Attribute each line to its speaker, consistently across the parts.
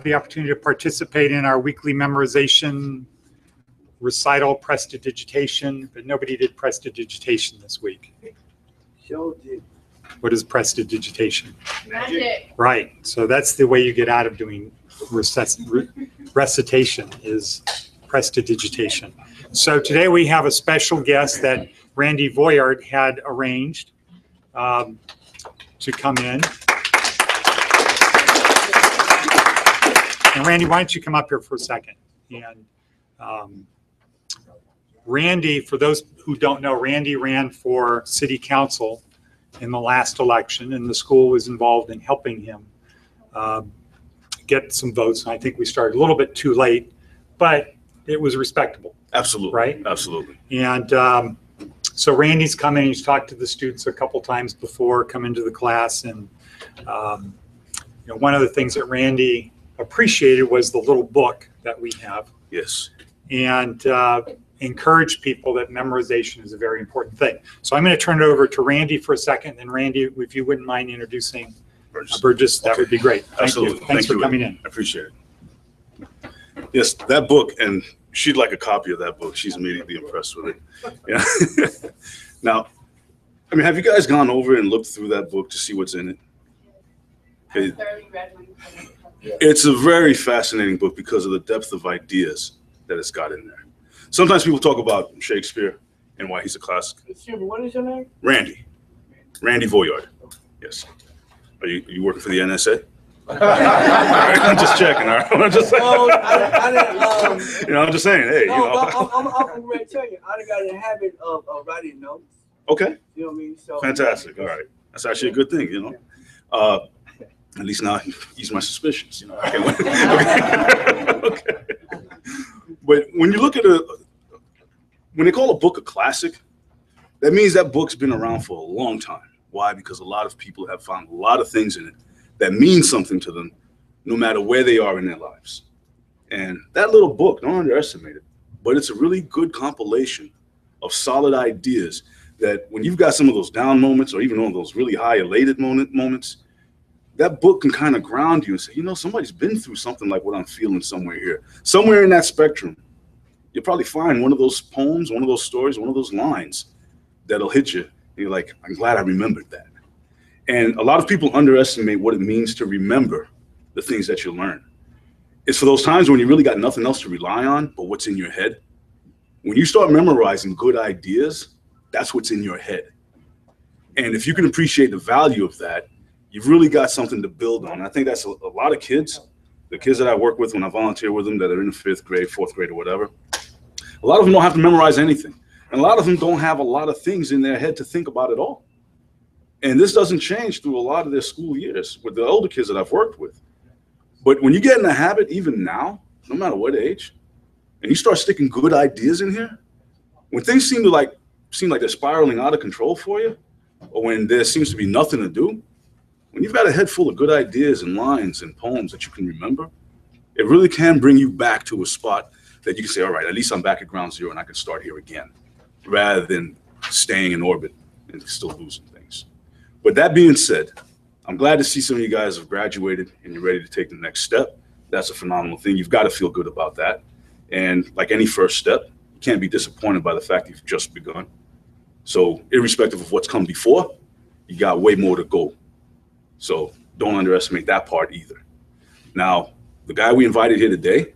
Speaker 1: the opportunity to participate in our weekly memorization recital prestidigitation, but nobody did prestidigitation this week.
Speaker 2: Sure did.
Speaker 1: What is prestidigitation?
Speaker 3: Magic.
Speaker 1: Right. So that's the way you get out of doing recitation is prestidigitation. So today we have a special guest that Randy Voyard had arranged to come in. And Randy, why don't you come up here for a second? And Randy, for those who don't know, Randy ran for city council in the last election, and the school was involved in helping him get some votes. And I think we started a little bit too late, but it was respectable.
Speaker 4: Absolutely.
Speaker 1: Right?
Speaker 4: Absolutely.
Speaker 1: And so Randy's come in, he's talked to the students a couple times before, come into the class. And one of the things that Randy appreciated was the little book that we have.
Speaker 4: Yes.
Speaker 1: And encourage people that memorization is a very important thing. So I'm going to turn it over to Randy for a second. And Randy, if you wouldn't mind introducing Burgess, that would be great. Thank
Speaker 4: Absolutely.
Speaker 1: you. Thanks for coming in.
Speaker 4: I appreciate it. Yes, that book, and she'd like a copy of that book. She's immediately impressed with it. Yeah. Now, I mean, have you guys gone over and looked through that book to see what's in it? It's a very fascinating book because of the depth of ideas that it's got in there. Sometimes people talk about Shakespeare and why he's a classic.
Speaker 2: Excuse me, what is your name?
Speaker 4: Randy Voyard. Yes. Are you working for the NSA? I'm just checking. All right? I'm just saying. I'm just saying. Hey,
Speaker 2: I'm ready to tell you. I got a habit of writing notes.
Speaker 4: Okay.
Speaker 2: You know what I mean? So
Speaker 4: Fantastic. All right. That's actually a good thing. At least now I ease my suspicions. Okay. But when you look at when they call a book a classic, that means that book's been around for a long time. Why? Because a lot of people have found a lot of things in it that mean something to them, no matter where they are in their lives. And that little book, don't underestimate it, but it's a really good compilation of solid ideas that when you've got some of those down moments or even on those really high elated moments, that book can kind of ground you and say, somebody's been through something like what I'm feeling somewhere here. Somewhere in that spectrum, you'll probably find one of those poems, one of those stories, one of those lines that'll hit you. And you're like, I'm glad I remembered that. And a lot of people underestimate what it means to remember the things that you learn. It's for those times when you really got nothing else to rely on but what's in your head. When you start memorizing good ideas, that's what's in your head. And if you can appreciate the value of that, you've really got something to build on. I think that's a lot of kids, the kids that I work with when I volunteer with them that are in the 5th grade, 4th grade or whatever, a lot of them don't have to memorize anything. And a lot of them don't have a lot of things in their head to think about at all. And this doesn't change through a lot of their school years with the older kids that I've worked with. But when you get in the habit, even now, no matter what age, and you start sticking good ideas in here, when things seem like they're spiraling out of control for you, or when there seems to be nothing to do, when you've got a head full of good ideas and lines and poems that you can remember, it really can bring you back to a spot that you can say, all right, at least I'm back at ground zero and I can start here again, rather than staying in orbit and still losing things. But that being said, I'm glad to see some of you guys have graduated and you're ready to take the next step. That's a phenomenal thing. You've got to feel good about that. And like any first step, you can't be disappointed by the fact that you've just begun. So irrespective of what's come before, you got way more to go. So don't underestimate that part either. Now, the guy we invited here today,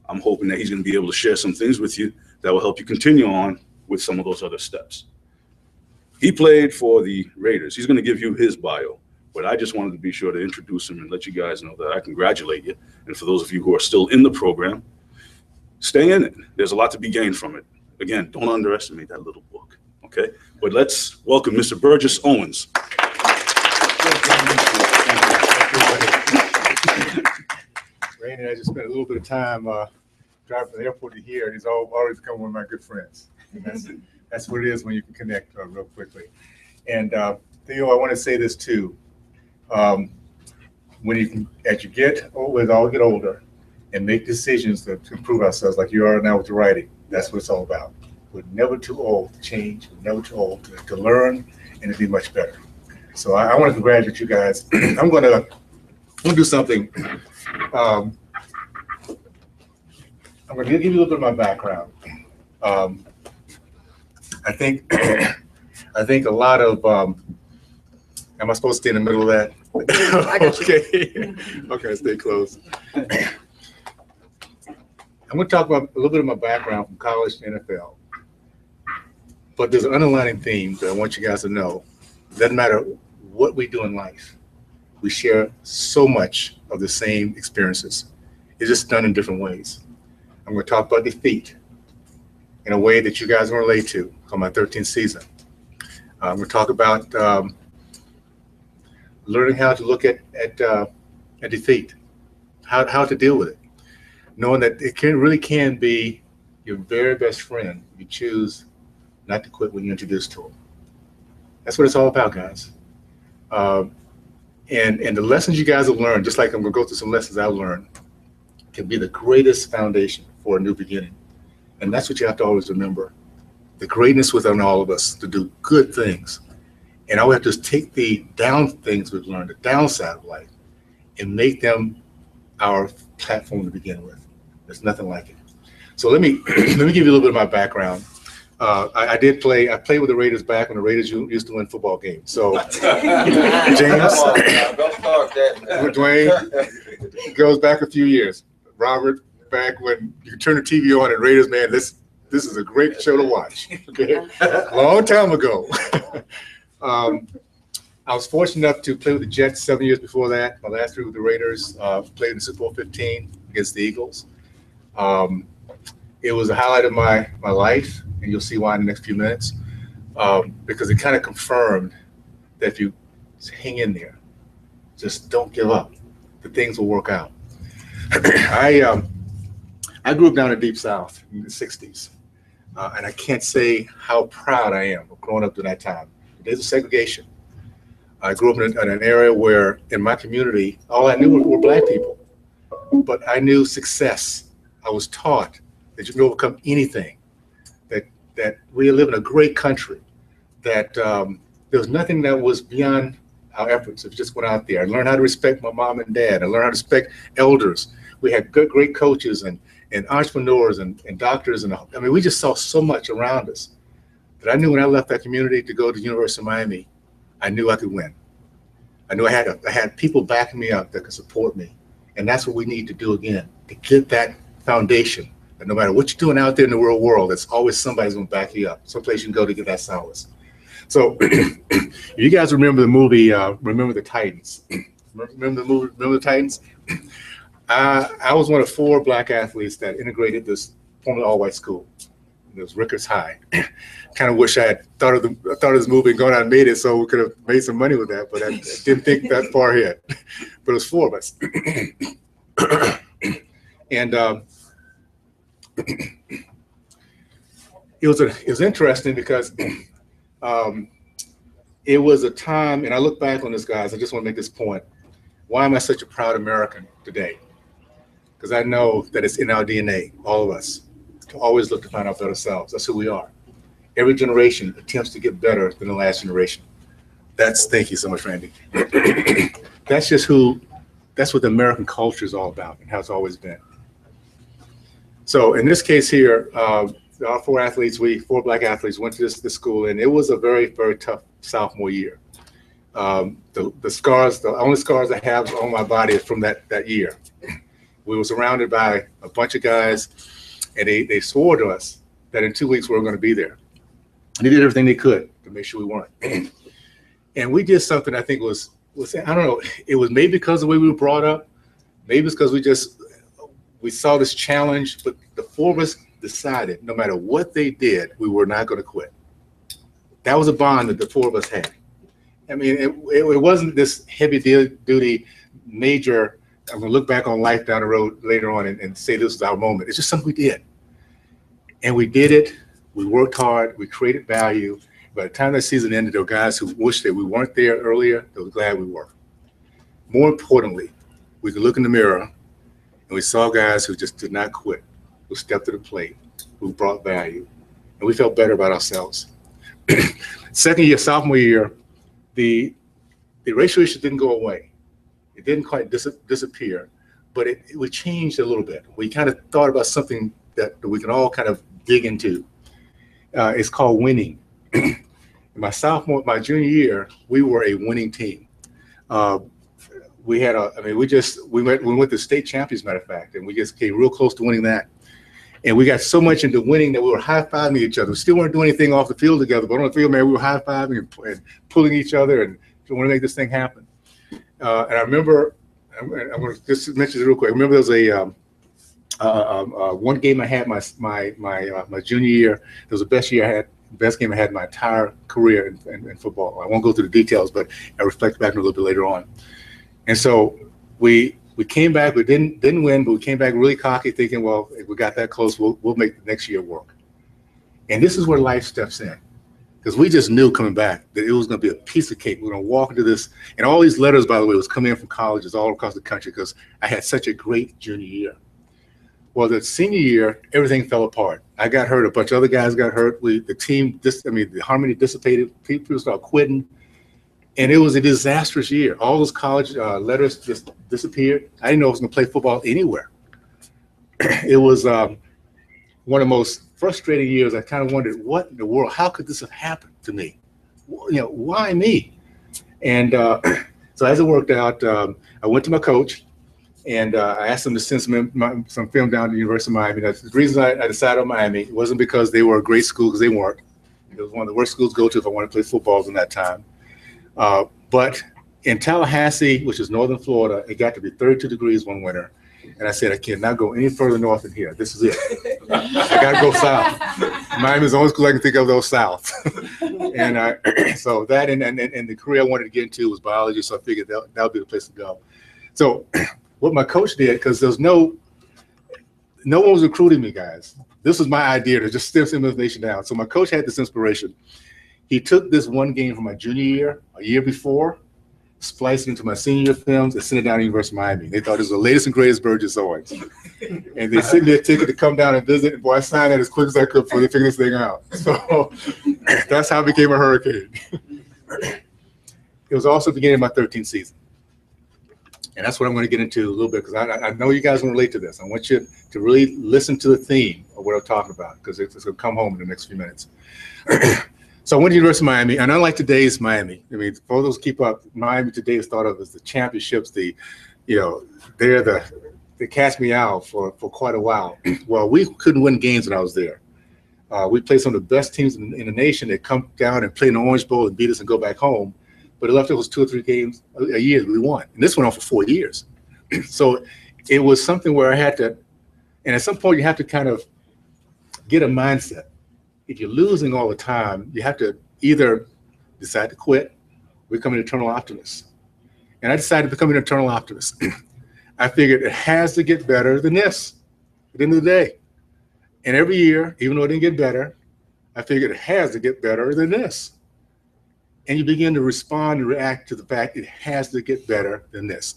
Speaker 4: I'm hoping that he's going to be able to share some things with you that will help you continue on with some of those other steps. He played for the Raiders. He's going to give you his bio, but I just wanted to be sure to introduce him and let you guys know that I congratulate you. And for those of you who are still in the program, stay in it. There's a lot to be gained from it. Again, don't underestimate that little book, okay? But let's welcome Mr. Burgess Owens.
Speaker 5: Randy and I just spent a little bit of time driving from the airport to here, and he's always become one of my good friends. And that's what it is when you can connect real quickly. And Theo, I want to say this too. As you get older and make decisions to improve ourselves, like you are now with the writing, that's what it's all about. We're never too old to change. We're never too old to learn and to be much better. So I want to congratulate you guys. I'm going to do something I'm going to give you a little bit of my background. I think I think a lot of am I supposed to stay in the middle of that? Okay. Okay, stay close. I'm going to talk about a little bit of my background from college to NFL. But there's an underlying theme that I want you guys to know. It doesn't matter what we do in life. We share so much of the same experiences. It's just done in different ways. I'm going to talk about defeat in a way that you guys can relate to on my 13th season. I'm going to talk about learning how to look at defeat, how to deal with it, knowing that it really can be your very best friend if you choose not to quit when you're introduced to him. That's what it's all about, guys. And the lessons you guys have learned, just like I'm going to go through some lessons I've learned, can be the greatest foundation for a new beginning. And that's what you have to always remember. The greatness within all of us to do good things. And all we have to do is take the down things we've learned, the downside of life, and make them our platform to begin with. There's nothing like it. So let me give you a little bit of my background. I played with the Raiders back when the Raiders used to win football games. So James, Dwayne goes back a few years. Robert, back when you turn the TV on and Raiders, man, this is a great show to watch. Okay, long time ago. I was fortunate enough to play with the Jets 7 years before that. My last year with the Raiders, played in Super Bowl 15 against the Eagles. It was a highlight of my life, and you'll see why in the next few minutes, because it kind of confirmed that if you hang in there, just don't give up, the things will work out. I grew up down in the Deep South in the 60s, and I can't say how proud I am of growing up during that time. There's a segregation. I grew up in an area where, in my community, all I knew were Black people, but I knew success. I was taught that you can overcome anything, that we live in a great country, that there was nothing that was beyond our efforts. If we just went out there and learned how to respect my mom and dad and learn how to respect elders. We had great coaches and entrepreneurs and doctors. And I mean, we just saw so much around us that I knew when I left that community to go to the University of Miami, I knew I could win. I knew I had people backing me up that could support me. And that's what we need to do again, to get that foundation. And no matter what you're doing out there in the real world, there's always somebody's going to back you up. Someplace you can go to get that solace. So you guys remember the movie, Remember the Titans. Remember the movie, Remember the Titans? I was one of 4 Black athletes that integrated this formerly all-white school. It was Rickards High. Kind of wish I had thought of this movie and gone out and made it so we could have made some money with that, but I didn't think that far ahead. But it was 4 of us. And it was interesting because it was a time, and I look back on this, guys, I just want to make this point. Why am I such a proud American today? Because I know that it's in our DNA, all of us, to always look to find our better selves. That's who we are. Every generation attempts to get better than the last generation. Thank you so much, Randy. That's what the American culture is all about and how it's always been. So in this case here, our 4 Black athletes went to this school, and it was a very, very tough sophomore year. The only scars I have on my body is from that year. We were surrounded by a bunch of guys, and they swore to us that in 2 weeks we were going to be there. And they did everything they could to make sure we weren't. And we did something I think was I don't know, it was maybe because of the way we were brought up, maybe it's because we saw this challenge, but the 4 of us decided no matter what they did, we were not going to quit. That was a bond that the 4 of us had. I mean, it wasn't this heavy duty major, I'm going to look back on life down the road later on and say this was our moment. It's just something we did. And we did it. We worked hard. We created value. By the time that season ended, there were guys who wished that we weren't there earlier. They were glad we were. More importantly, we could look in the mirror and we saw guys who just did not quit, who stepped to the plate, who brought value, and we felt better about ourselves. Sophomore year, the racial issue didn't go away. It didn't quite disappear, but we changed a little bit. We kind of thought about something that we can all kind of dig into. It's called winning. My junior year, we were a winning team. We went to state champions, matter of fact, and we just came real close to winning that. And we got so much into winning that we were high-fiving each other. We still weren't doing anything off the field together, but on the field, man, we were high-fiving and pulling each other and want to make this thing happen. And I remember, I'm going to just mention it real quick. I remember there was one game I had my junior year. It was the best game I had in my entire career in football. I won't go through the details, but I reflect back a little bit later on. And so we came back. We didn't win, but we came back really cocky, thinking, well, if we got that close, we'll make the next year work. And this is where life steps in, because we just knew coming back that it was going to be a piece of cake. We're going to walk into this, and all these letters, by the way, was coming in from colleges all across the country because I had such a great junior year. Well, the senior year, everything fell apart. I got hurt. A bunch of other guys got hurt. The harmony dissipated. People started quitting. And it was a disastrous year. All those college letters just disappeared. I didn't know I was going to play football anywhere. It was one of the most frustrating years. I kind of wondered, what in the world? How could this have happened to me? Why me? And so as it worked out, I went to my coach, and I asked him to send some film down to the University of Miami. That's the reason I decided on Miami. It wasn't because they were a great school, because they weren't. It was one of the worst schools to go to if I wanted to play football in that time. But in Tallahassee, which is northern Florida, it got to be 32 degrees one winter. And I said, I cannot go any further north than here. This is it. I got to go south. Miami is the only school I can think of that goes south. And so that and the career I wanted to get into was biology, so I figured that would be the place to go. So what my coach did, because there's no one was recruiting me, guys. This was my idea to just stem some information down. So my coach had this inspiration. He took this one game from my junior year, a year before, spliced it into my senior year films, and sent it down to the University of Miami. They thought it was the latest and greatest Burgess Owens. And they sent me a ticket to come down and visit, and boy, I signed that as quick as I could before they figured this thing out. So that's how I became a Hurricane. It was also the beginning of my 13th season. And that's what I'm going to get into a little bit, because I know you guys will relate to this. I want you to really listen to the theme of what I'm talking about, because it's going to come home in the next few minutes. So I went to the University of Miami, and unlike today's Miami, I mean, for those who keep up, Miami today is thought of as the championships. They cast me out for quite a while. Well, we couldn't win games when I was there. We played some of the best teams in the nation that come down and play in the Orange Bowl and beat us and go back home. But it left us 2 or 3 games a year that we won. And this went on for 4 years. So it was something where I had to, and at some point you have to kind of get a mindset. If you're losing all the time, you have to either decide to quit or become an eternal optimist. And I decided to become an eternal optimist. I figured it has to get better than this at the end of the day. And every year, even though it didn't get better, I figured it has to get better than this. And you begin to respond and react to the fact it has to get better than this.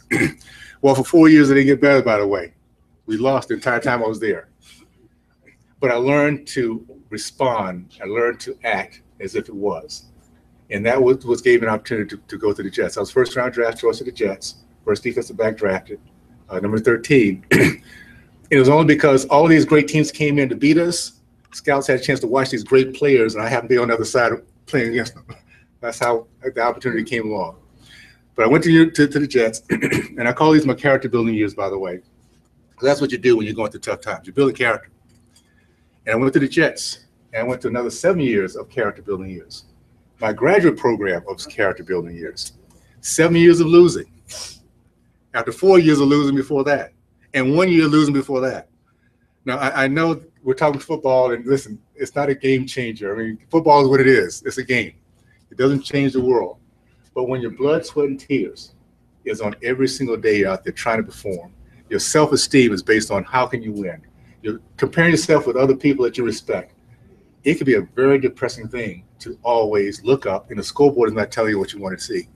Speaker 5: Well, for 4 years, it didn't get better, by the way. We lost the entire time I was there. But I learned to respond. I learned to act as if it was. And that was what gave me an opportunity to go to the Jets. I was first round draft choice of the Jets, first defensive back drafted, number 13. It was only because all these great teams came in to beat us. Scouts had a chance to watch these great players, and I happened to be on the other side of playing against them. That's how the opportunity came along. But I went to the Jets, and I call these my character building years, by the way. Because that's what you do when you're going through tough times. You build a character. And I went to the Jets, and I went to another 7 years of character building years. My graduate program was character building years. 7 years of losing. After 4 years of losing before that, and 1 year losing before that. Now, I know we're talking football, and listen, it's not a game changer. I mean, football is what it is. It's a game. It doesn't change the world. But when your blood, sweat, and tears is on every single day you're out there trying to perform, your self-esteem is based on how can you win. You're comparing yourself with other people that you respect. It could be a very depressing thing to always look up, and the scoreboard is not telling you what you want to see.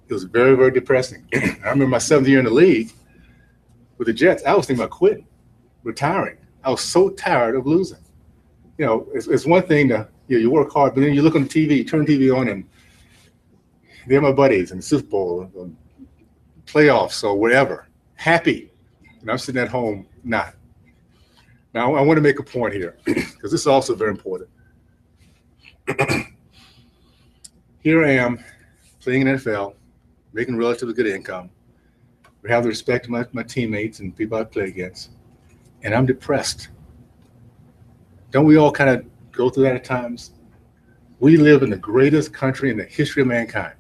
Speaker 5: It was very, very depressing. I remember my 7th year in the league with the Jets. I was thinking about quitting, retiring. I was so tired of losing. You know, it's one thing to, you work hard, but then you look on the TV, you turn the TV on, and they're my buddies in the Super Bowl, or playoffs, or whatever, happy. And I'm sitting at home, not. Now, I want to make a point here because this is also very important. Here I am playing in NFL, making relatively good income. We have the respect of my teammates and people I play against, and I'm depressed. Don't we all kind of go through that at times? We live in the greatest country in the history of mankind.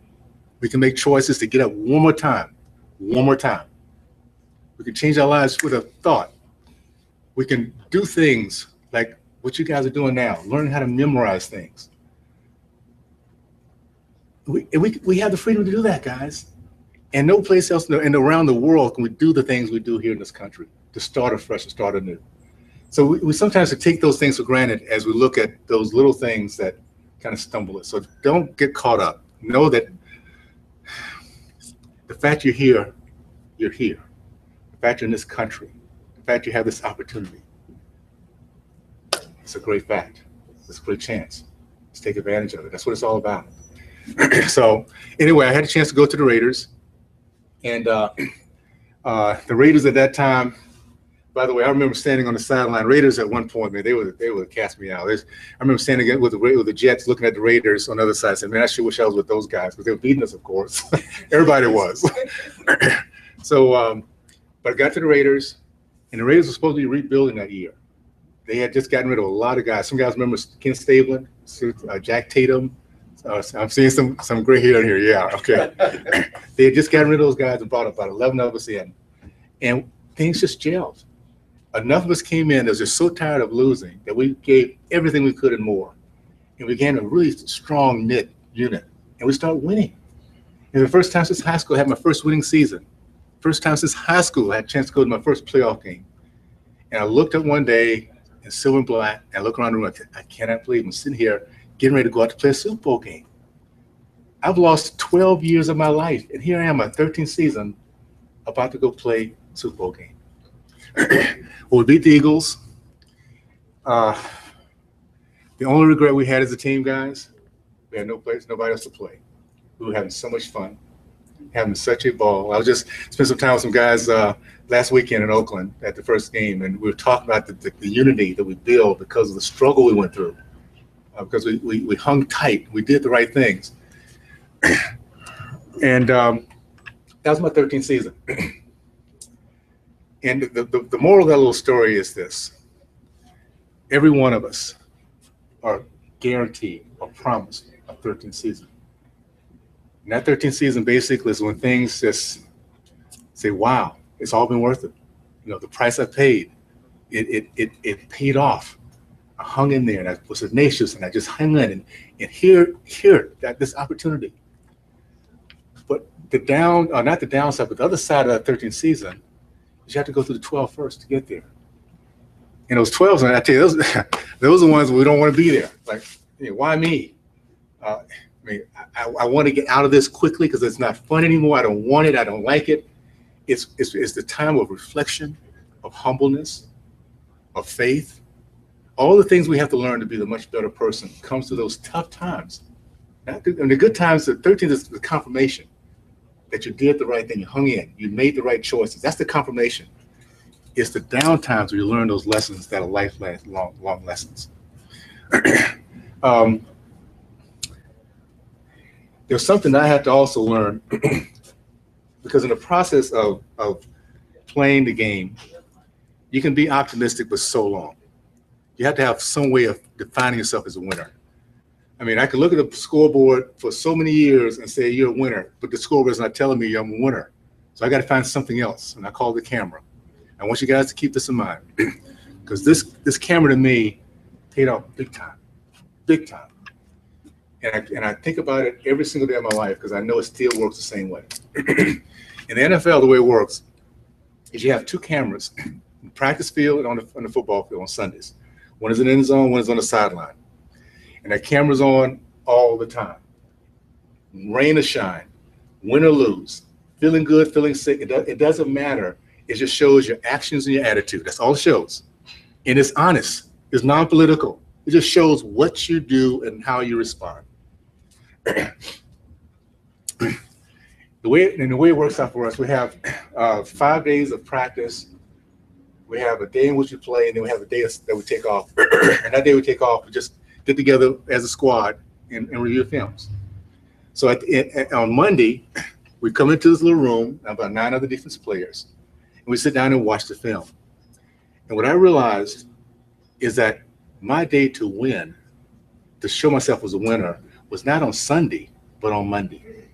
Speaker 5: We can make choices to get up one more time. We can change our lives with a thought. We can do things like what you guys are doing now, learning how to memorize things. We have the freedom to do that, guys. And no place else and around the world can we do the things we do here in this country, to start afresh, to start anew. So we sometimes take those things for granted as we look at those little things that kind of stumble us. So don't get caught up. Know that the fact you're here, you're here. The fact you're in this country, the fact you have this opportunity, it's a great fact. It's a great chance. Let's take advantage of it. That's what it's all about. So anyway, I had a chance to go to the Raiders. And the Raiders at that time, by the way, I remember standing on the sideline. Raiders at one point, man, they would cast me out. I remember standing with the Jets, looking at the Raiders on the other side, saying, "Man, I sure wish I was with those guys," because they were beating us, of course. Everybody was. So, but I got to the Raiders, and the Raiders were supposed to be rebuilding that year. They had just gotten rid of a lot of guys. Some guys remember Ken Stabler, Jack Tatum. I'm seeing some gray hair in here. Yeah, okay. They had just gotten rid of those guys and brought about 11 of us in, and things just gelled. Enough of us came in that was just so tired of losing that we gave everything we could and more, and we began a really strong knit unit, and we started winning. And the first time since high school, I had my first winning season. First time since high school, I had a chance to go to my first playoff game. And I looked up one day in silver and black, and I looked around the room. I cannot believe I'm sitting here getting ready to go out to play a Super Bowl game. I've lost 12 years of my life, and here I am, my 13th season, about to go play Super Bowl game. Well, we beat the Eagles. The only regret we had as a team, guys, we had nobody else to play. We were having so much fun, having such a ball. I was just spent some time with some guys last weekend in Oakland at the first game, and we were talking about the unity that we built because of the struggle we went through. Because we hung tight, we did the right things. And that was my 13th season. And the moral of that little story is this. Every one of us are guaranteed or promised a 13th season. And that 13th season basically is when things just say, wow, it's all been worth it. You know, the price I paid, it paid off. I hung in there and I was tenacious and I just hung in and here that this opportunity. But not the downside, but the other side of that 13th season is you have to go through the 12 first to get there. And those 12s, and I tell you, those are the ones we don't want to be there. Like, you know, why me? I want to get out of this quickly because it's not fun anymore. I don't want it. I don't like it. It's the time of reflection, of humbleness, of faith. All the things we have to learn to be the much better person comes to those tough times. And the good times, the 13th is the confirmation that you did the right thing, you hung in, you made the right choices. That's the confirmation. It's the down times where you learn those lessons that are long lessons. There's something that I had to also learn because in the process of playing the game, you can be optimistic for so long. You have to have some way of defining yourself as a winner. I mean, I could look at the scoreboard for so many years and say you're a winner, but the scoreboard is not telling me I'm a winner. So I got to find something else, and I call the camera. I want you guys to keep this in mind because this camera to me paid off big time. And I think about it every single day of my life because I know it still works the same way. In the NFL, the way it works is you have two cameras, in the practice field and on the football field on Sundays. One is in the end zone, one is on the sideline. And that camera's on all the time. Rain or shine, win or lose, feeling good, feeling sick, it doesn't matter. It just shows your actions and your attitude. That's all it shows. And it's honest. It's non-political. It just shows what you do and how you respond. The way it works out for us, we have 5 days of practice We have a day in which we play, and then we have a day that we take off. And that day we take off, we just get together as a squad and review films. So on Monday, we come into this little room, about 9 other defensive players, and we sit down and watch the film. And what I realized is that my day to win, to show myself as a winner, was not on Sunday, but on Monday.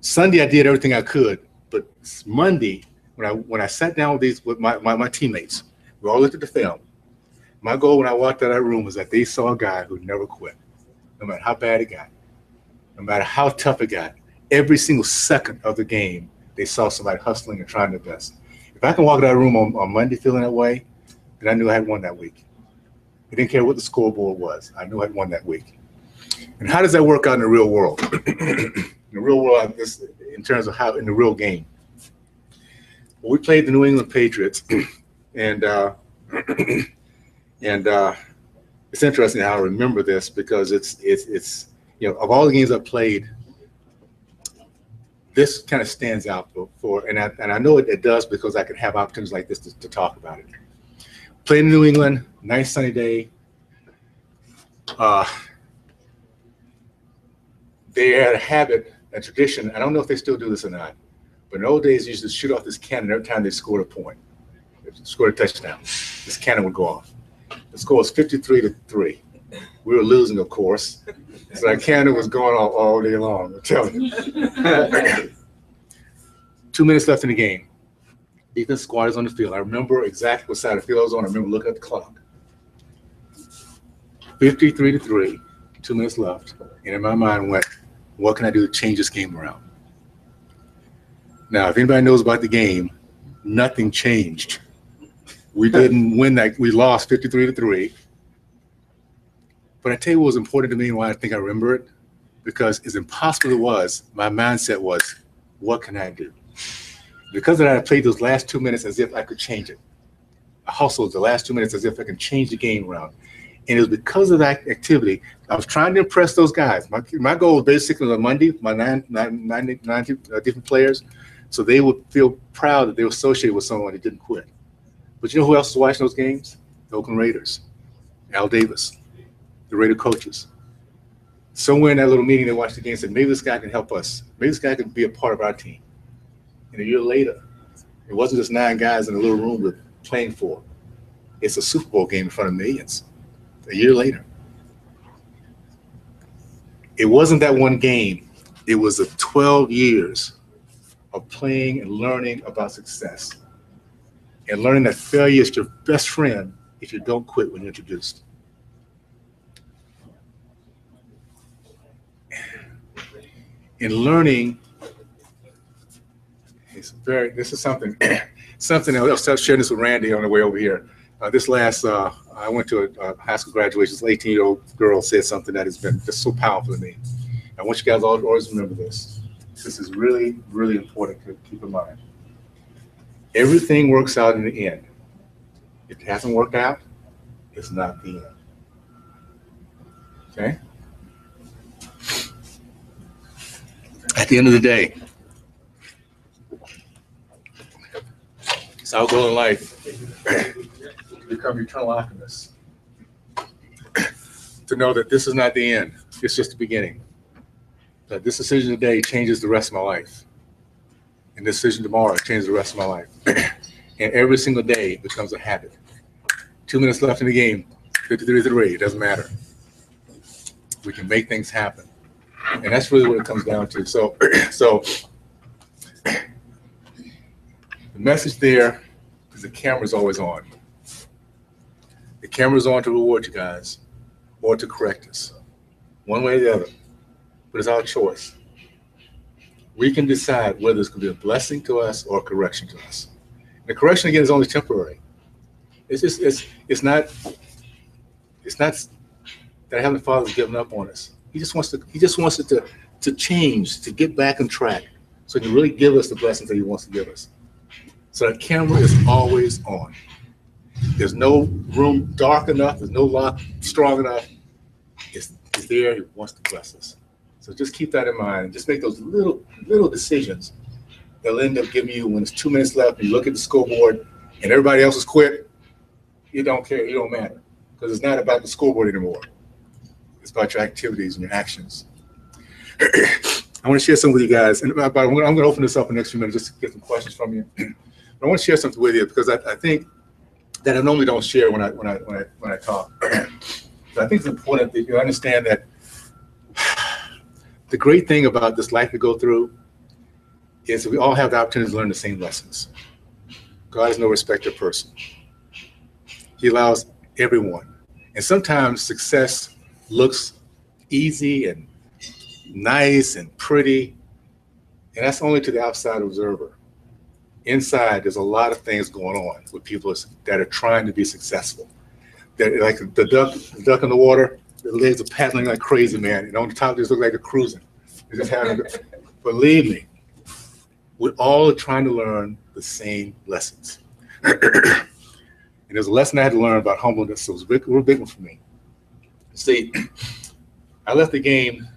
Speaker 5: Sunday, I did everything I could, but Monday, when I sat down with my teammates, we all looked at the film. My goal when I walked out of that room was that they saw a guy who never quit, no matter how bad it got, no matter how tough it got. Every single second of the game, they saw somebody hustling and trying their best. If I can walk out of that room on Monday feeling that way, then I knew I had won that week. I didn't care what the scoreboard was. I knew I had won that week. And how does that work out in the real world? In the real world, in terms of how in the real game. Well, we played the New England Patriots, and it's interesting how I remember this because it's you know, of all the games I've played, this kind of stands out and I know it does because I can have opportunities like this to talk about it. Played in New England, nice sunny day. They had a habit, a tradition. I don't know if they still do this or not, but in the old days, they used to shoot off this cannon every time they scored a point, scored a touchdown. This cannon would go off. The score was 53-3. We were losing, of course. So that cannon was going off all day long, I'm telling you. 2 minutes left in the game. Defense squad is on the field. I remember exactly what side of the field I was on. I remember looking at the clock. 53-3, 2 minutes left. And in my mind went, what can I do to change this game around? Now, if anybody knows about the game, nothing changed. We didn't win that. We lost 53-3. But I tell you what was important to me and why I think I remember it, because as impossible as it was, my mindset was, what can I do? Because of that, I played those last 2 minutes as if I could change it. I hustled the last 2 minutes as if I can change the game around. And it was because of that activity, I was trying to impress those guys. My goal was basically on Monday, my nine different players, so they would feel proud that they were associated with someone that didn't quit. But you know who else was watching those games? The Oakland Raiders, Al Davis, the Raider coaches. Somewhere in that little meeting, they watched the game and said, maybe this guy can help us. Maybe this guy can be a part of our team. And a year later, it wasn't just 9 guys in a little room with playing for. It's a Super Bowl game in front of millions. A year later. It wasn't that one game. It was 12 years of playing and learning about success. And learning that failure is your best friend if you don't quit when you're introduced. In learning, this is something else. I was sharing this with Randy on the way over here. I went to a high school graduation. This 18-year-old girl said something that has been just so powerful to me. I want you guys all to always remember this. This is really, really important to keep in mind. Everything works out in the end. If it hasn't worked out, it's not the end. Okay? At the end of the day, it's our goal in life to become eternal optimists. To know that this is not the end, it's just the beginning. That this decision today changes the rest of my life. And this decision tomorrow changes the rest of my life. And every single day becomes a habit. 2 minutes left in the game, 53-3, it doesn't matter. We can make things happen. And that's really what it comes down to. So the message there is the camera's always on. The camera's on to reward you guys or to correct us, one way or the other. But it's our choice. We can decide whether it's going to be a blessing to us or a correction to us. And the correction, again, is only temporary. It's not that Heavenly Father's given up on us. He just wants it to change, to get back on track, so he can really give us the blessings that he wants to give us. So the camera is always on. There's no room dark enough. There's no lock strong enough. It's there. He wants to bless us. So just keep that in mind. Just make those little decisions that'll end up giving you, when it's 2 minutes left, and you look at the scoreboard and everybody else has quit, you don't care, you don't matter. Because it's not about the scoreboard anymore. It's about your activities and your actions. I want to share something with you guys, and I'm going to open this up in the next few minutes just to get some questions from you. But I want to share something with you because I think that I normally don't share when I talk. So I think it's important that you understand that the great thing about this life we go through is that we all have the opportunity to learn the same lessons. God is no respecter of person. He allows everyone. And sometimes success looks easy and nice and pretty, and that's only to the outside observer. Inside, there's a lot of things going on with people that are trying to be successful. They're like the duck in the water, the legs are paddling like crazy, man, and on the top, they just look like they're cruising. They're just having, believe me, we're all trying to learn the same lessons. And there's a lesson I had to learn about humbleness. So it was a real big one for me. See, I left the game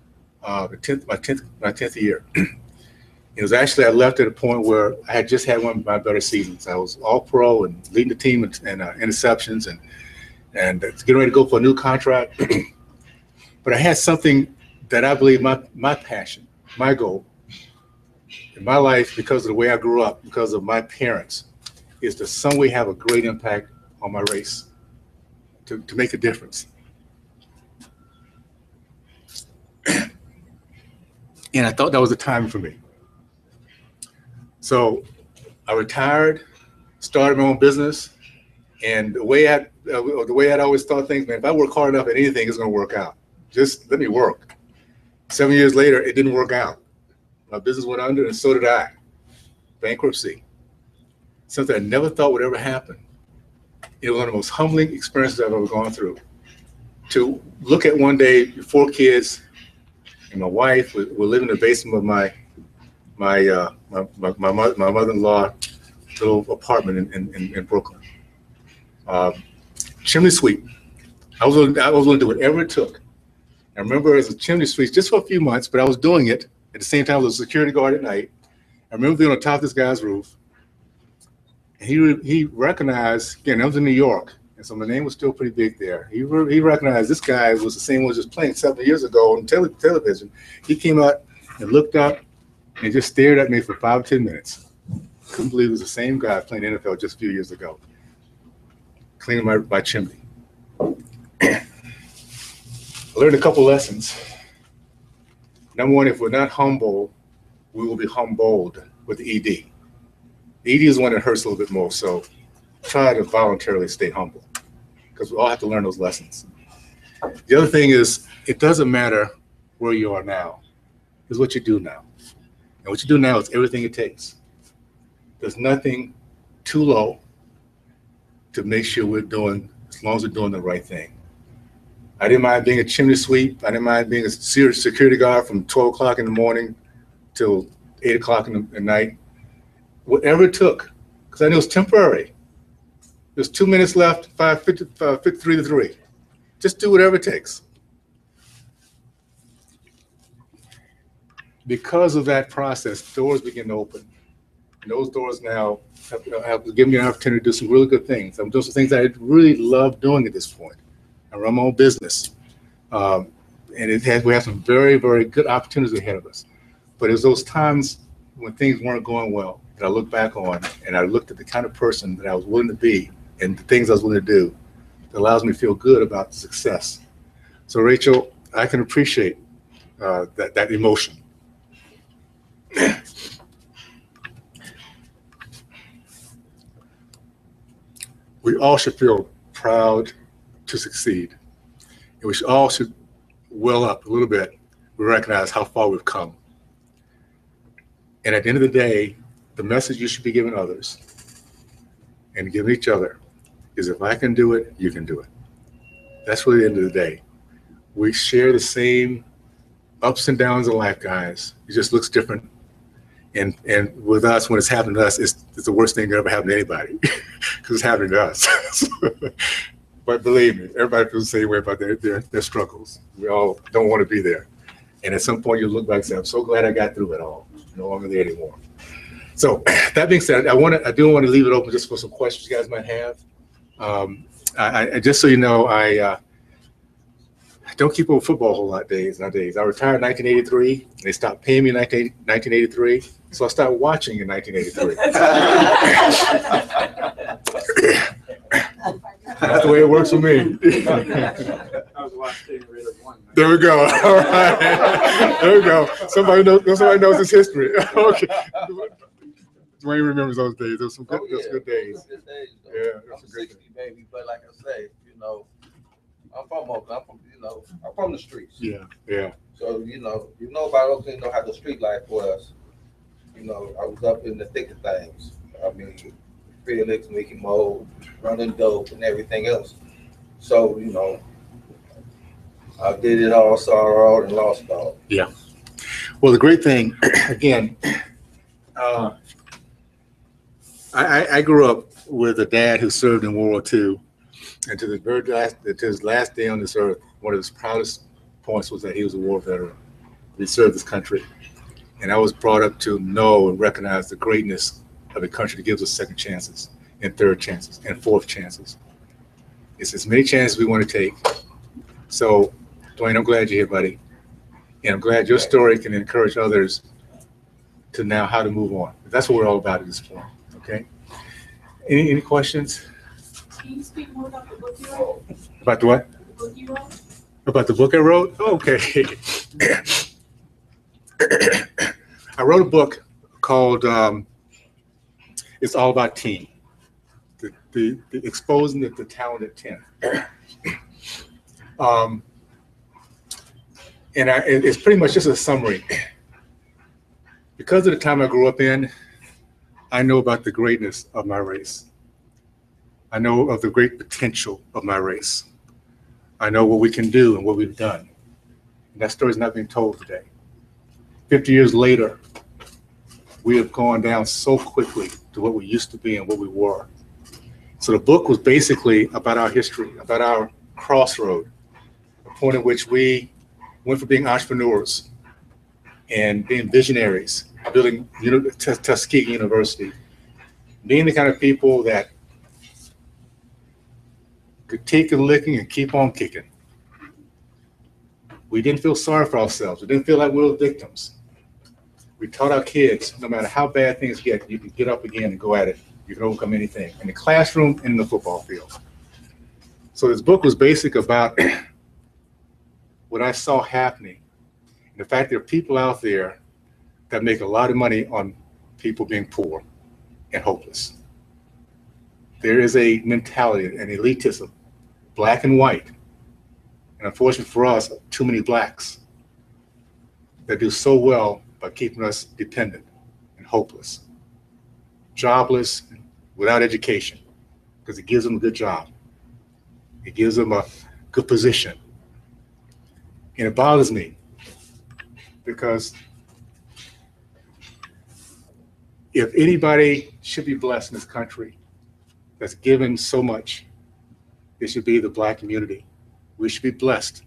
Speaker 5: my 10th year. It was actually, I left at a point where I had just had one of my better seasons. I was all pro and leading the team in interceptions and getting ready to go for a new contract. But I had something that I believe my passion, my goal in my life, because of the way I grew up, because of my parents, is to some way have a great impact on my race, to make a difference. And I thought that was the time for me. So I retired, started my own business, and the way I'd always thought things, man, if I work hard enough at anything, it's going to work out. Just let me work. 7 years later, it didn't work out. My business went under, and so did I. Bankruptcy. Something I never thought would ever happen. It was one of the most humbling experiences I've ever gone through. To look at one day, 4 kids, and my wife, we're living in the basement of my mother-in-law little apartment in Brooklyn. Chimney sweep. I was willing to do whatever it took. I remember as a chimney sweep just for a few months, but I was doing it at the same time. I was a security guard at night. I remember being on top of this guy's roof. He recognized, again, I was in New York, and so my name was still pretty big there. He recognized this guy was the same one just playing 7 years ago on television. He came out and looked up and just stared at me for 5 or 10 minutes. Couldn't believe it was the same guy playing NFL just a few years ago, cleaning my chimney. I learned a couple lessons. Number one, if we're not humble, we will be humbled with the ED. The ED is one that hurts a little bit more, so try to voluntarily stay humble, because we all have to learn those lessons. The other thing is, it doesn't matter where you are now, it's what you do now. And what you do now is everything it takes. There's nothing too low to make sure we're doing, as long as we're doing the right thing. I didn't mind being a chimney sweep. I didn't mind being a security guard from 12 o'clock in the morning till 8 o'clock in the night. Whatever it took, because I knew it was temporary. There's 2 minutes left, 53 to 3. Just do whatever it takes. Because of that process, doors begin to open. And those doors now have given me an opportunity to do some really good things. I'm doing some things that I really love doing at this point. I run my own business. And we have some very, very good opportunities ahead of us. But it's those times when things weren't going well that I look back on, and I looked at the kind of person that I was willing to be and the things I was willing to do that allows me to feel good about success. So Rachel, I can appreciate that emotion. We all should feel proud to succeed. And we all should well up a little bit. We recognize how far we've come. And at the end of the day, the message you should be giving others and giving each other is, if I can do it, you can do it. That's really the end of the day. We share the same ups and downs in life, guys. It just looks different. And with us, when it's happened to us, it's the worst thing that ever happened to anybody, because it's happening to us. But believe me, everybody feels the same way about their struggles. We all don't want to be there. And at some point, you look back and say, I'm so glad I got through it all. I'm no longer there anymore. So that being said, I do want to leave it open just for some questions you guys might have. I just so you know, I don't keep up with football a whole lot nowadays. I retired in 1983. They stopped paying me in 1983, so I started watching in 1983. That's the way it works for me.
Speaker 2: I was watching Red of One.
Speaker 5: There we go. All right. There we go. Somebody knows his history. Okay. Dwayne remembers those days. Those some good, those good days.
Speaker 3: Good days, though.
Speaker 5: Yeah,
Speaker 3: I'm
Speaker 5: those are good
Speaker 3: 60, baby, but like I say, I'm from Oakland. I'm from the streets.
Speaker 5: Yeah, yeah.
Speaker 3: So about Oakland, how the street life was. I was up in the thick of things. I mean, Felix, Mickey Mo, running dope, and everything else. So I did it all, saw it all, and lost it all.
Speaker 5: Yeah. Well, the great thing, again, I grew up with a dad who served in World War II, and to his last day on this earth, one of his proudest points was that he was a war veteran. He served his country, and I was brought up to know and recognize the greatness of a country that gives us second chances, and third chances, and fourth chances. It's as many chances we want to take. So, Dwayne, I'm glad you're here, buddy, and I'm glad your story can encourage others to now how to move on. That's what we're all about at this point. Okay. Any questions?
Speaker 6: Can you speak more about the book you wrote?
Speaker 5: About the what?
Speaker 6: The book you wrote?
Speaker 5: About the book I wrote? Okay. I wrote a book called It's All About Team. The exposing the talented 10. It's pretty much just a summary. Because of the time I grew up in, I know about the greatness of my race. I know of the great potential of my race. I know what we can do and what we've done. And that story's not being told today. 50 years later, we have gone down so quickly to what we used to be and what we were. So the book was basically about our history, about our crossroad, a point at which we went from being entrepreneurs and being visionaries, building Tuskegee University, being the kind of people that could take a licking and keep on kicking. We didn't feel sorry for ourselves. We didn't feel like we were victims. We taught our kids, no matter how bad things get, you can get up again and go at it. You can overcome anything, in the classroom and in the football field. So this book was basic about what I saw happening. And the fact there are people out there that make a lot of money on people being poor and hopeless. There is a mentality, an elitism, black and white, and unfortunately for us, too many blacks that do so well by keeping us dependent and hopeless, jobless, without education, because it gives them a good job. It gives them a good position. And it bothers me because if anybody should be blessed in this country that's given so much, it should be the black community. We should be blessed.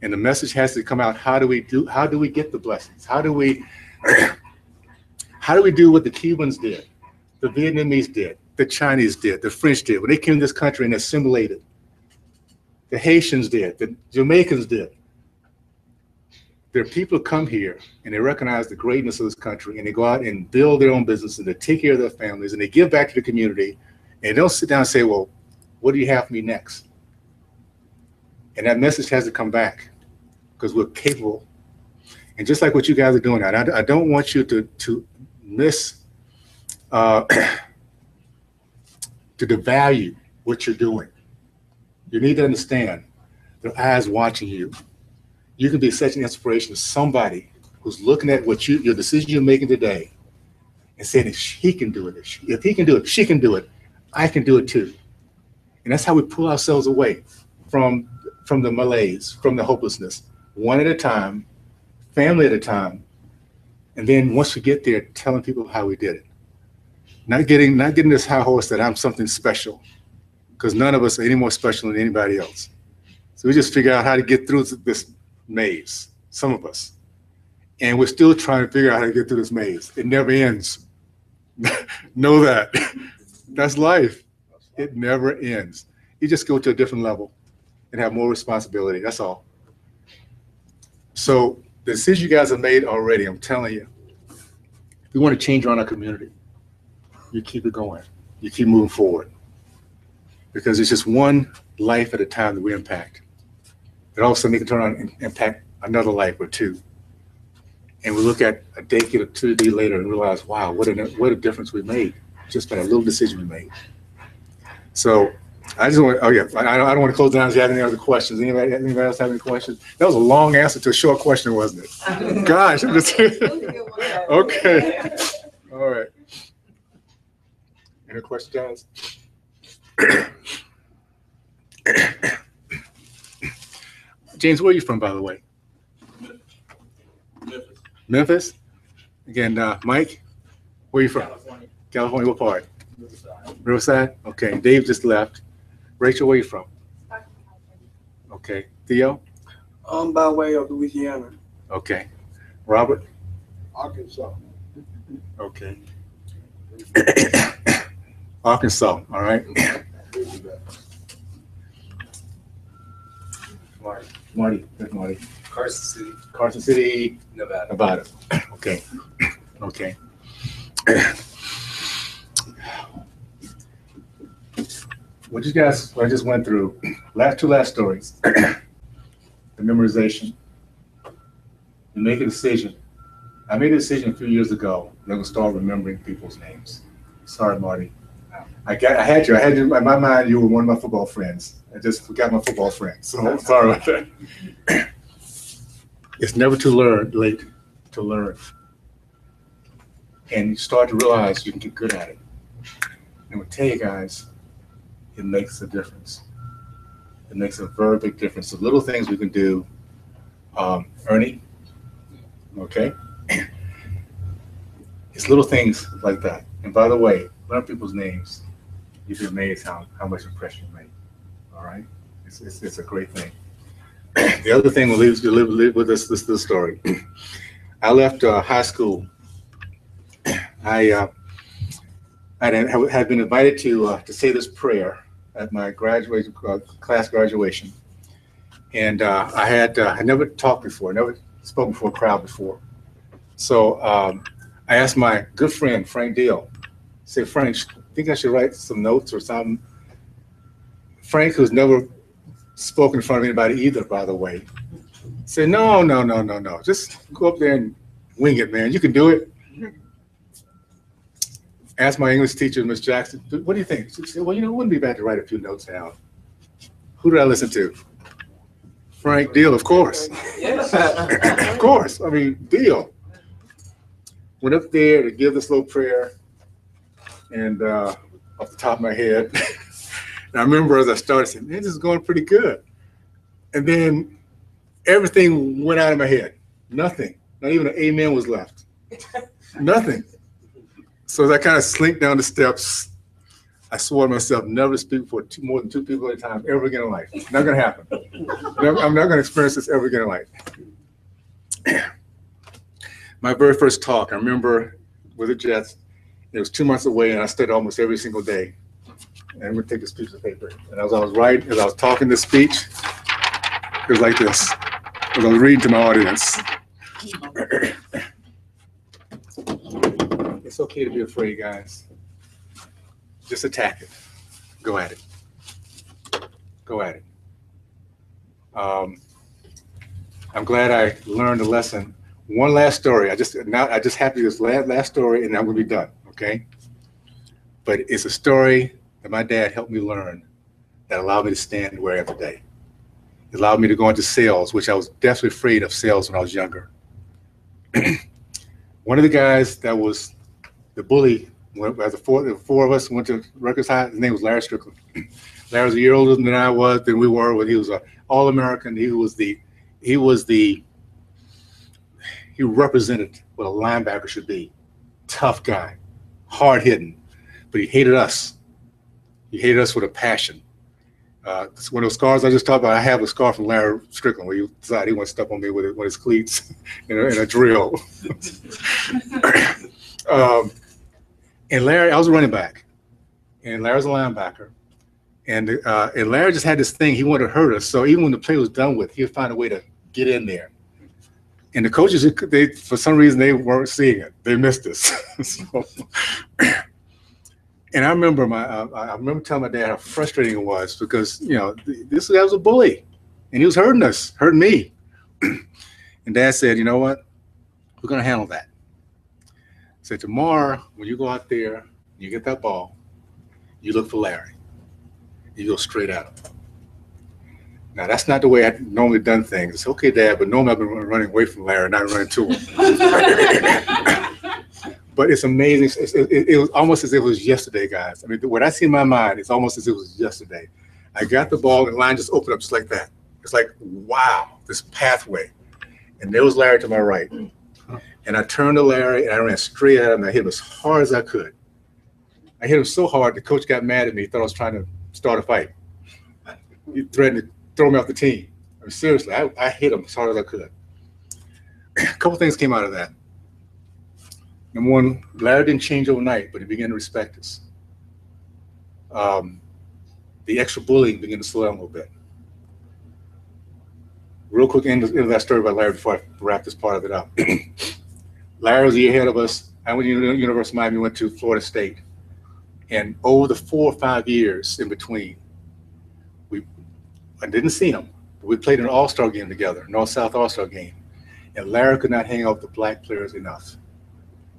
Speaker 5: And the message has to come out, how do we get the blessings? How do we do what the Cubans did, the Vietnamese did, the Chinese did, the French did, when they came to this country and assimilated? The Haitians did, the Jamaicans did. There are people who come here and they recognize the greatness of this country and they go out and build their own business and they take care of their families and they give back to the community and they don't sit down and say, well, what do you have for me next? And that message has to come back because we're capable. And just like what you guys are doing, I don't want you to miss, to devalue what you're doing. You need to understand there are eyes watching you. You can be such an inspiration to somebody who's looking at what your decision you're making today and saying, if he can do it, if he can do it, she can do it, I can do it too. And that's how we pull ourselves away from the malaise, from the hopelessness, one at a time, family at a time. And then once we get there, telling people how we did it. Not getting this high horse that I'm something special, because none of us are any more special than anybody else. So we just figure out how to get through this maze, some of us. And we're still trying to figure out how to get through this maze. It never ends. Know that. That's life. It never ends. You just go to a different level and have more responsibility. That's all. So the decision you guys have made already, I'm telling you, if we want to change around our community, you keep it going. You keep moving forward. Because it's just one life at a time that we impact. And all of a sudden we can turn around and impact another life or two. And we look at a decade or 2 days later and realize, wow, what a difference we made just by a little decision we made. So I just want, I don't want to close down if you have any other questions. Anybody else have any questions? That was a long answer to a short question, wasn't it? Gosh. Okay. All right. Any questions? James, where are you from, by the way? Memphis? Again, Mike, where are you from?
Speaker 7: California.
Speaker 5: California, what part? Riverside? Okay, Dave just left. Rachel, where are you from? Okay, Theo?
Speaker 2: By way of Louisiana.
Speaker 5: Okay. Robert?
Speaker 2: Arkansas.
Speaker 5: Okay. Arkansas, all right. Marty, that's Marty.
Speaker 7: Carson City,
Speaker 5: Carson City,
Speaker 7: Nevada.
Speaker 5: Nevada. Okay. Okay. What I just went through, last stories, the memorization. You make a decision. I made a decision a few years ago that I'm going to start remembering people's names. Sorry, Marty. I had you in my mind. You were one of my football friends. I just forgot my football friends. So sorry about that. It's never too late to learn. And you start to realize you can get good at it. And I tell you guys, it makes a difference. It makes a very big difference. The little things we can do, Ernie, okay? It's little things like that. And by the way, learn people's names. You'd be amazed how much impression you make. All right? It's a great thing. The other thing will live with us, this story. I left high school. I had been invited to say this prayer at my class graduation. And I never talked before, never spoken before a crowd before. So I asked my good friend, Frank Deal, say, Frank, think I should write some notes or something? Frank, who's never spoken in front of anybody either, by the way, said, no. Just go up there and wing it, man. You can do it. Asked my English teacher, Miss Jackson, what do you think? She said, well, it wouldn't be bad to write a few notes down. Who did I listen to? Frank Deal, of course. Of course. I mean, Deal. Went up there to give this little prayer, and off the top of my head, and I remember as I started saying, man, this is going pretty good. And then everything went out of my head. Nothing. Not even an amen was left. Nothing. So as I kind of slinked down the steps, I swore to myself never to speak before more than 2 people at a time ever again in life. Not going to happen. I'm not going to experience this ever again in life. My very first talk, I remember with the Jets, it was 2 months away, and I studied almost every single day. And I'm going to take this piece of paper. And as I was talking this speech, it was like this, as I was reading to my audience. It's okay to be afraid, guys. Just attack it. Go at it. Go at it. I'm glad I learned a lesson. One last story. I just have to do this last story, and I'm going to be done. Okay. But it's a story that my dad helped me learn that allowed me to stand where I am today. It allowed me to go into sales, which I was definitely afraid of sales when I was younger. One of the guys that was the bully, as the four of us went to Rutgers High, his name was Larry Strickland. Larry was a year older than I was, than we were, when he was an All-American. He represented what a linebacker should be. Tough guy, hard-hitting, but he hated us. He hated us with a passion. One of those scars I just talked about, I have a scar from Larry Strickland where he decided he wanted to step on me with his cleats in a drill. And Larry, I was a running back, and Larry's a linebacker. And Larry just had this thing, he wanted to hurt us. So even when the play was done with, he would find a way to get in there. And the coaches, they for some reason, they weren't seeing it. They missed us. So, and I remember telling my dad how frustrating it was because, you know, this guy was a bully and he was hurting us, hurting me. And Dad said, you know what? We're going to handle that. Said tomorrow, when you go out there, you get that ball, you look for Larry. You go straight at him. Now, that's not the way I've normally done things. It's okay, Dad, but normally I've been running away from Larry, not running to him. But it's amazing. It was almost as if it was yesterday, guys. I mean, what I see in my mind, it's almost as if it was yesterday. I got the ball and the line just opened up just like that. It's like, wow, this pathway. And there was Larry to my right. And I turned to Larry and I ran straight at him and I hit him as hard as I could. I hit him so hard, the coach got mad at me. He thought I was trying to start a fight. He threatened to throw me off the team. I mean, seriously, I hit him as hard as I could. A couple things came out of that. Number one, Larry didn't change overnight, but he began to respect us. The extra bullying began to slow down a little bit. Real quick end of that story about Larry before I wrap this part of it up. Larry was a year ahead of us. I went to the University of Miami, went to Florida State. And over the 4 or 5 years in between, I didn't see him, but we played an all-star game together, North-South all-star game. And Larry could not hang out with the black players enough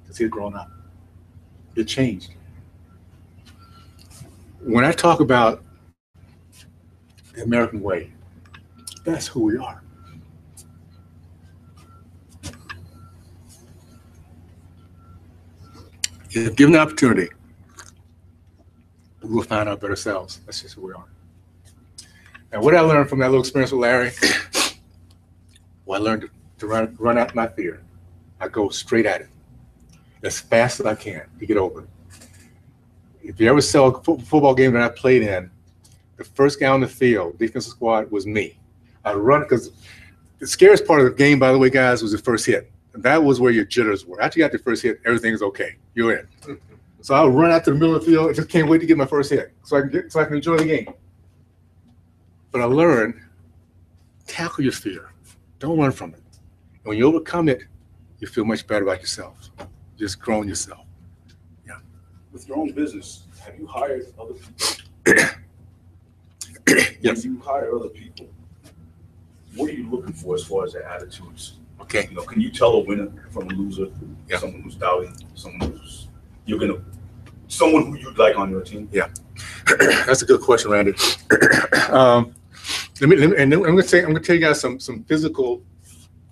Speaker 5: because he had grown up. It changed. When I talk about the American way, that's who we are. If given the opportunity, we will find our better selves. That's just who we are. And what I learned from that little experience with Larry, well, I learned to run out my fear. I go straight at it as fast as I can to get over it. If you ever saw a football game that I played in, the first guy on the field, defensive squad, was me. I run because the scariest part of the game, by the way, guys, was the first hit. And that was where your jitters were. After you got the first hit, everything is okay. You're in. So I would run out to the middle of the field. I just can't wait to get my first hit so I can enjoy the game. But I learned, tackle your fear. Don't run from it. And when you overcome it, you feel much better about yourself. Just growing yourself. Yeah.
Speaker 4: With your own business, have you hired other people?
Speaker 5: Yes.
Speaker 4: When you hire other people, what are you looking for as far as their attitudes?
Speaker 5: Okay.
Speaker 4: You know, can you tell a winner from a loser?
Speaker 5: Yeah.
Speaker 4: Someone who's doubting, someone who you'd like on your team?
Speaker 5: Yeah. That's a good question, Randy. I'm going to tell you guys some physical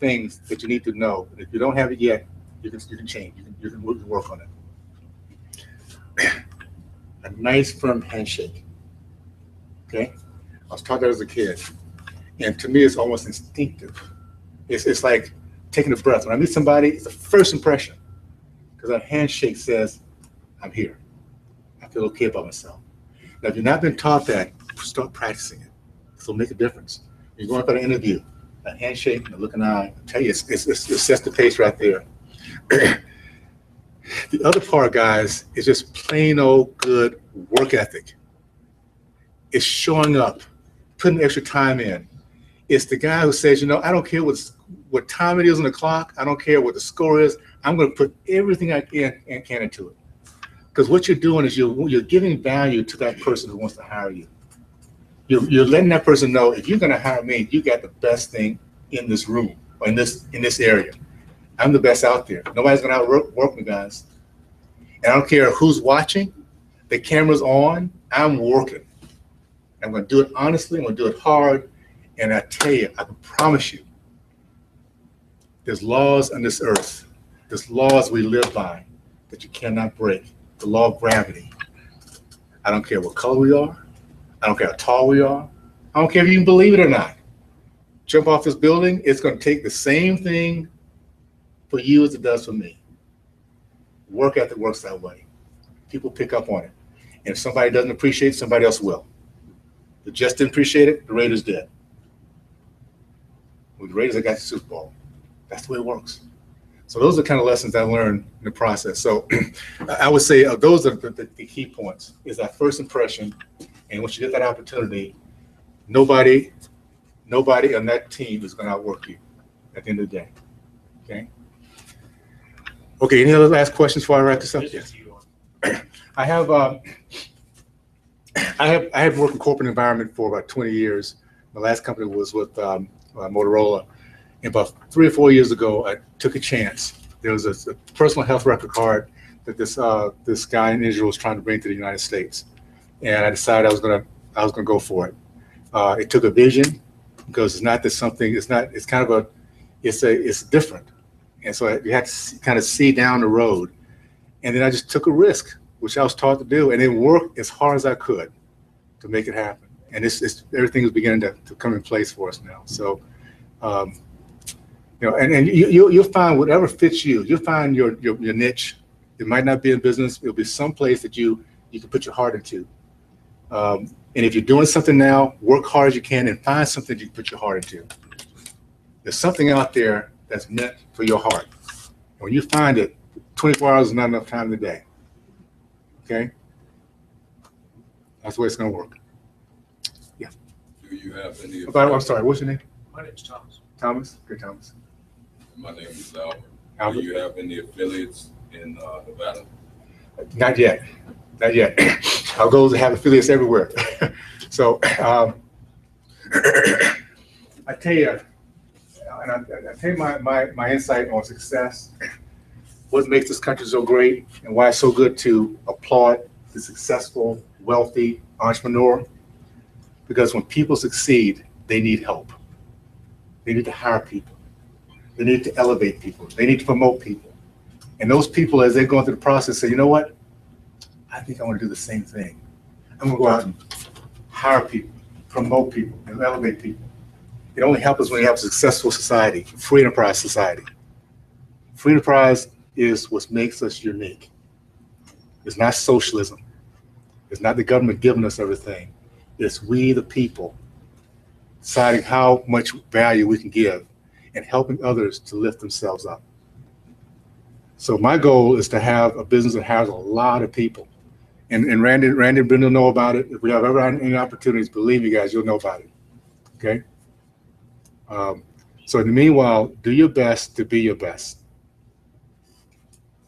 Speaker 5: things that you need to know. If you don't have it yet, you can change. You can work on it. A nice firm handshake. Okay. I was taught that as a kid, and to me, it's almost instinctive. It's like taking a breath. When I meet somebody, it's the first impression, because that handshake says, "I'm here. I feel okay about myself." Now, if you've not been taught that, start practicing it. It'll make a difference. You're going for an interview, a handshake, and a look in the eye. I tell you, it sets the pace right there. The other part, guys, is just plain old good work ethic. It's showing up, putting extra time in. It's the guy who says, you know, I don't care what time it is on the clock. I don't care what the score is. I'm going to put everything I can into it. Because what you're doing is you're giving value to that person who wants to hire you. You're letting that person know, if you're going to hire me, you got the best thing in this room or in this area. I'm the best out there. Nobody's going to outwork me, guys. And I don't care who's watching. The camera's on. I'm working. I'm going to do it honestly. I'm going to do it hard. And I tell you, I can promise you, there's laws on this earth. There's laws we live by that you cannot break. The law of gravity. I don't care what color we are. I don't care how tall we are. I don't care if you can believe it or not. Jump off this building, it's going to take the same thing for you as it does for me. Work ethic works that way. People pick up on it. And if somebody doesn't appreciate it, somebody else will. The Jets didn't appreciate it, the Raiders did. With the Raiders, they got the Super Bowl. That's the way it works. So those are the kind of lessons I learned in the process. So I would say those are the key points, is that first impression. And once you get that opportunity, nobody on that team is going to outwork you at the end of the day. Okay. Okay. Any other last questions before I wrap this up? Yes. I have worked in corporate environment for about 20 years. My last company was with Motorola. And about 3 or 4 years ago, I took a chance. There was a personal health record card that this guy in Israel was trying to bring to the United States, and I decided I was gonna go for it. It took a vision, because it's not that something. It's kind of it's different, and so you have to kind of see down the road. And then I just took a risk, which I was taught to do, and then worked as hard as I could to make it happen. And everything is beginning to come in place for us now. So. And you'll find whatever fits you. You'll find your niche. It might not be in business. It'll be some place that you can put your heart into. And if you're doing something now, work hard as you can and find something you can put your heart into. There's something out there that's meant for your heart. And when you find it, 24 hours is not enough time in the day. Okay? That's the way it's going to work. Yeah.
Speaker 7: Do you have any?
Speaker 5: I'm sorry. What's your name?
Speaker 2: My name's Thomas.
Speaker 5: Thomas. Good, Thomas.
Speaker 7: My name is Albert.
Speaker 5: Albert.
Speaker 7: Do you have any affiliates in Nevada?
Speaker 5: Not yet. Not yet. Our goal is to have affiliates everywhere. So I tell you, and I tell you my insight on success, what makes this country so great, and why it's so good to applaud the successful, wealthy entrepreneur. Because when people succeed, they need help. They need to hire people. They need to elevate people. They need to promote people. And those people, as they're going through the process, say, you know what? I think I want to do the same thing. I'm going to go out and hire people, promote people, and elevate people. It only helps us when you have a successful society, free enterprise society. Free enterprise is what makes us unique. It's not socialism. It's not the government giving us everything. It's we, the people, deciding how much value we can give and helping others to lift themselves up. So my goal is to have a business that has a lot of people. And Randy and Brenda know about it. If we have ever any opportunities, believe me guys, you'll know about it. Okay? So in the meanwhile, do your best to be your best.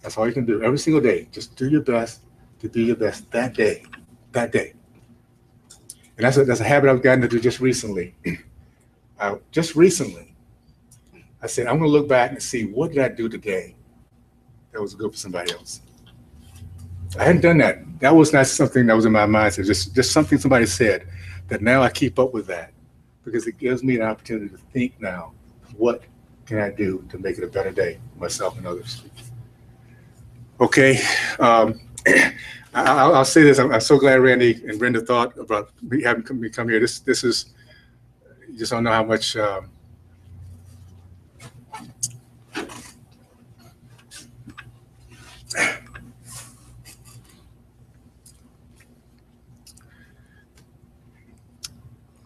Speaker 5: That's all you can do every single day. Just do your best to be your best that day. That day. And that's a habit I've gotten to do just recently. I said, I'm going to look back and see, what did I do today that was good for somebody else? I hadn't done that. That was not something that was in my mind. It's just something somebody said that now I keep up with that, because it gives me an opportunity to think now, what can I do to make it a better day for myself and others? Okay. I'll say this. I'm so glad Randy and Brenda thought about me having me come here. This is, you just don't know how much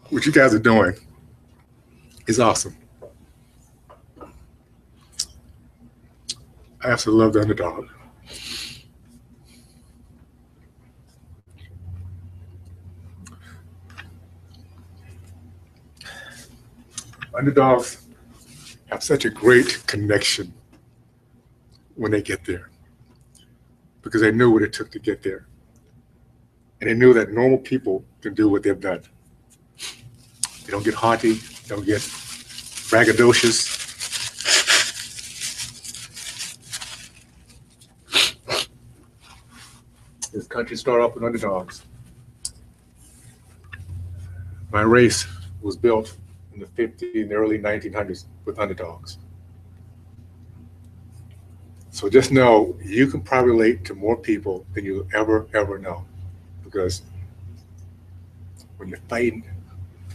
Speaker 5: what you guys are doing is awesome. I absolutely love the underdog. Underdogs have such a great connection when they get there, because they knew what it took to get there. And they knew that normal people can do what they've done. They don't get haughty, they don't get braggadocious. This country started off with underdogs. My race was built in the 50s and the early 1900s with underdogs. So just know you can probably relate to more people than you'll ever know, because when you're fighting,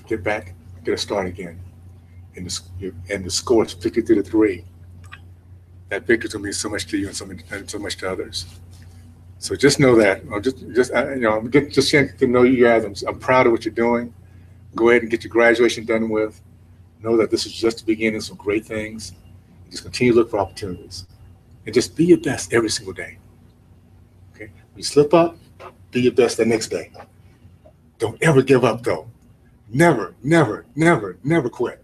Speaker 5: get back, get a start again, and the score is 53-3. That victory's gonna mean so much to you and so much to others. So just know that. Just to know you guys. I'm proud of what you're doing. Go ahead and get your graduation done with. Know that this is just the beginning of some great things. Just continue to look for opportunities. and just be your best every single day. Okay? You slip up, be your best the next day. Don't ever give up though. Never, never, never, never quit.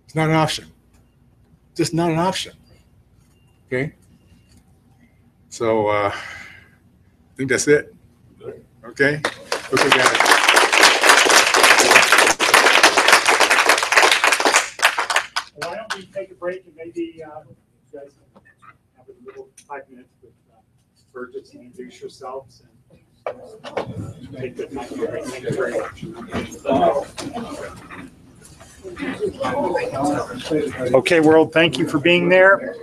Speaker 5: It's not an option. Just not an option. Okay? So I think that's it. Okay? Okay, guys.
Speaker 1: Why don't we take a break and maybe you guys can have a little 5 minutes with Burgess and introduce yourselves and take the time. Thank you very much. Okay, world, thank you for being there.